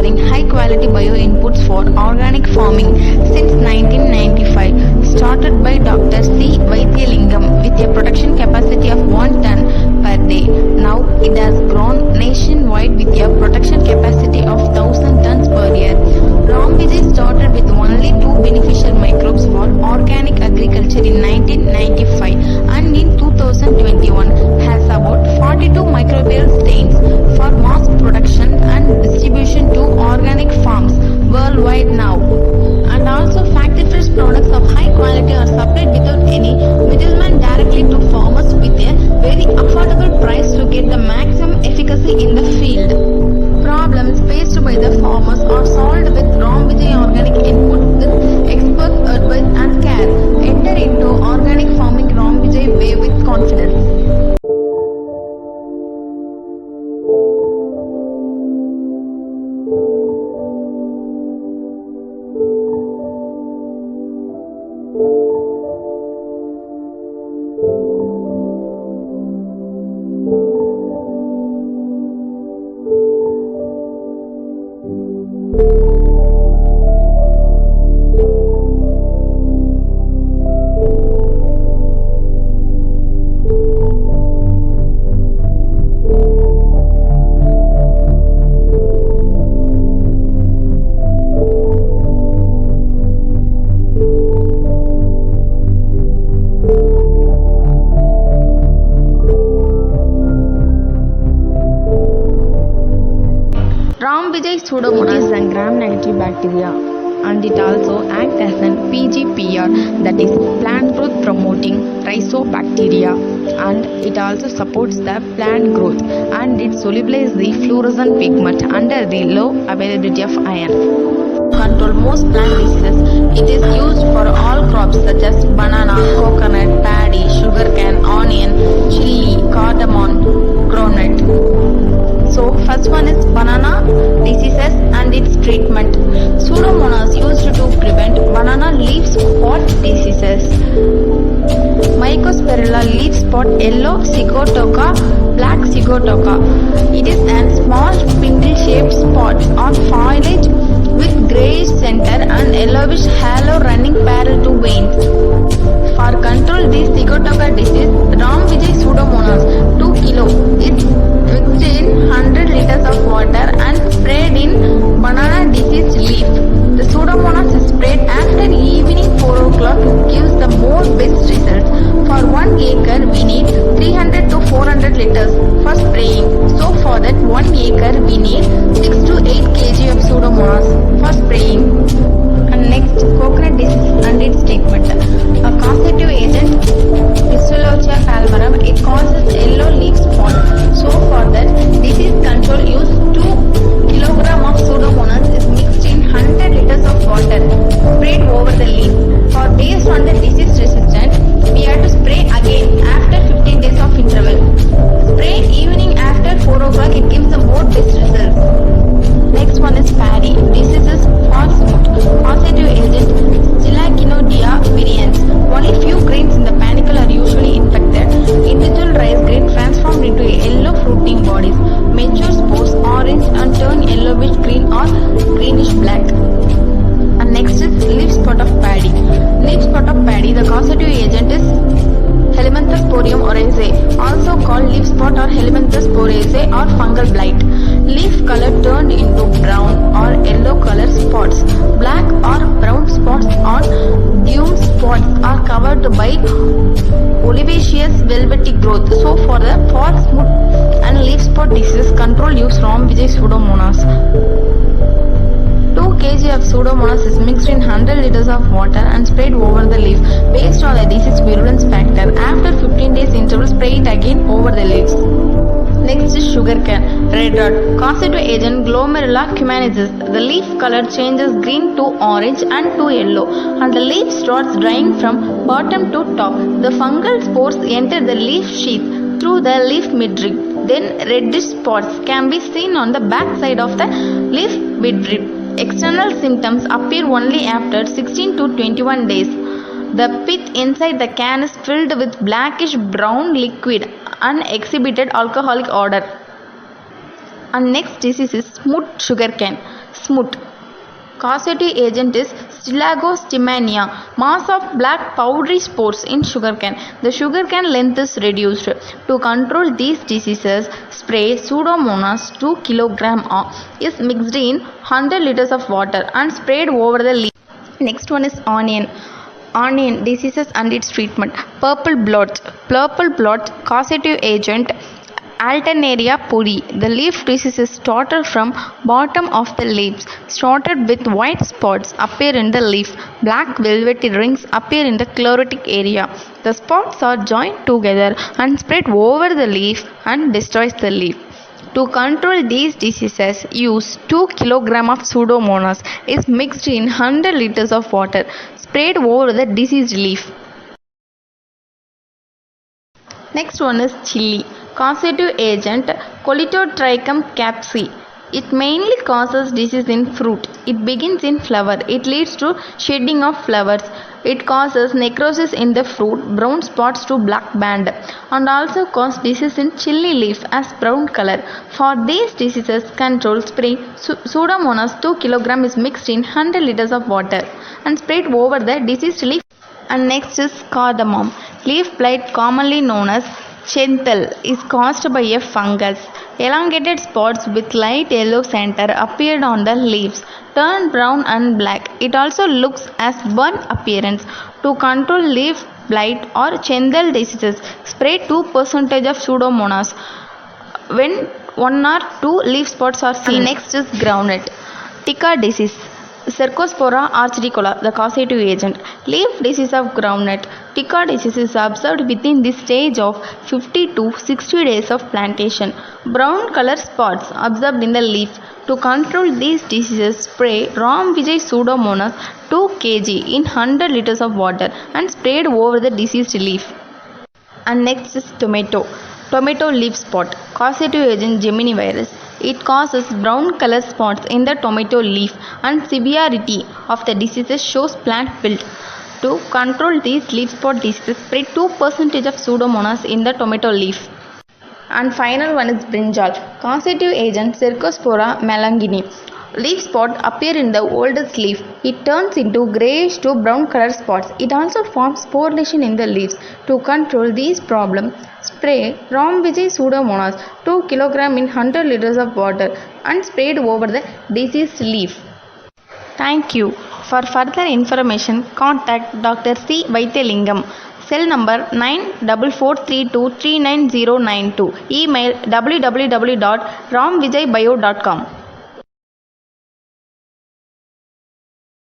using high-quality bio-inputs for organic farming since 1995, started by Dr. C. Vaidhyalingam with a production capacity of 1 ton per day. Now it has grown nationwide with a production capacity of 1,000 tons per year. Ram Vijay started with only 2 beneficial microbes for organic agriculture in 1995 and in 2021 has about 42 microbial strains for mass production and distribution to organic farms worldwide now. And also factory-fresh products of high quality are supplied without any middleman directly to farmers with a very affordable price to get the maximum efficacy in the field. Problems faced by the farmers are solved with Ram Vijay organic input with expert advice and care. Enter into organic farming Ram Vijay way with confidence. Ram Vijay Pseudomonas is a gram-negative bacteria and it also acts as an PGPR, that is plant growth promoting rhizobacteria, and it also supports the plant growth and it solubilizes the fluorescent pigment under the low availability of iron. Control most plant diseases. It is used for all crops such as banana, coconut, paddy, sugarcane, onion, chili, cardamom, groundnut. So first one is banana diseases and its treatment. Pseudomonas used to prevent banana leaf spot diseases. Mycospirilla leaf spot yellow Sigatoka, black Sigatoka. It is a small spindle-shaped spot on foliage with greyish center and yellowish halo running parallel to veins. For control this Sigatoka disease, Ram Vijay Pseudomonas 2 kg is mixed in 100 liters of water and sprayed in banana diseased leaf. The Pseudomonas is sprayed after evening 4 o'clock gives the more best results. For 1 acre we need 300 to 400 liters for spraying. So for that 1 acre we need 6 to 8 kg of Pseudomonas for spraying. And next, coconut disease and its treatment. A causative agent, Pistolochia palmarum, it causes yellow leaf spot. So for that disease control use 2 kg of Pseudomonas is mixed in 100 liters of water, sprayed over the leaf. For based on the disease resistance, we have to spray again after 15 days of interval. Spray evening after 4 o'clock, it gives the more best results. Next one is paddy. Disease is false mood. Causative agent Stillachinodia viriens. Only few grains in the panicle are usually infected. Individual rice grain transformed into yellow fruiting bodies. Mature spores orange and turn yellowish green or greenish black. And next is leaf spot of paddy. Leaf spot of paddy, the causative agent is Helminthus sporium oryzae, also called leaf spot or Helminthus sporiaceae or fungal blight. Leaf color turned into brown or yellow color spots. Black or brown spots on dune spots are covered by olivaceous velvety growth. So for the false mood and leaf spot disease control use Ram Vijay Pseudomonas. 2 kg of Pseudomonas is mixed in 100 liters of water and sprayed over the leaf based on the disease virulence factor. After 15 days interval, spray it again over the leaves. Next is sugarcane, red rot. Causative agent Glomerula cumanensis. The leaf color changes green to orange and to yellow, and the leaf starts drying from bottom to top. The fungal spores enter the leaf sheath through the leaf midrib. Then reddish spots can be seen on the back side of the leaf midrib. External symptoms appear only after 16 to 21 days. The pith inside the can is filled with blackish brown liquid and exhibited alcoholic odor. And next disease is smooth sugarcane. Smut. Causative agent is Stillagostemania, mass of black powdery spores in sugarcane. The sugarcane length is reduced. To control these diseases, spray Pseudomonas 2 kg is mixed in 100 liters of water and sprayed over the leaf. Next one is onion. Onion diseases and its treatment. Purple blotch. Purple blotch causative agent Alternaria puri. The leaf disease is started from bottom of the leaves. Started with white spots appear in the leaf. Black velvety rings appear in the chlorotic area. The spots are joined together and spread over the leaf and destroys the leaf. To control these diseases, use 2 kg of Pseudomonas is mixed in 100 liters of water, sprayed over the diseased leaf. Next one is chili. Causative agent Colletotrichum capsi. It mainly causes disease in fruit. It begins in flower. It leads to shedding of flowers. It causes necrosis in the fruit, brown spots to black band, and also cause disease in chili leaf as brown color. For these diseases control, spray Pseudomonas 2 kg is mixed in 100 liters of water and sprayed over the diseased leaf. And next is cardamom. Leaf blight, commonly known as Chenthal, is caused by a fungus. Elongated spots with light yellow center appeared on the leaves, turn brown and black. It also looks as burnt appearance. To control leaf blight or Chenthal diseases, spray 2% of Pseudomonas when 1 or 2 leaf spots are seen. And next is groundnut. Tika disease. Cercospora archidicola, the causative agent. Leaf disease of groundnut. Tika disease is observed within the stage of 50 to 60 days of plantation. Brown color spots observed in the leaf. To control these diseases, spray Ram Vijay Pseudomonas 2 kg in 100 liters of water and sprayed over the diseased leaf. And next is tomato. Tomato leaf spot. Causative agent Gemini virus. It causes brown color spots in the tomato leaf, and severity of the diseases shows plant wilt. To control these leaf spot diseases, spray 2% of Pseudomonas in the tomato leaf. And final one is brinjal. Causative agent Cercospora melangini. Leaf spot appear in the oldest leaf. It turns into grayish to brown color spots. It also forms spore lesion in the leaves. To control these problems, spray Ram Vijay Pseudomonas 2 kg in 100 liters of water and sprayed over the diseased leaf. Thank you. For further information, contact Dr. C. Vaidhyalingam. Cell number 9443239092. Email www.ramvijaybio.com.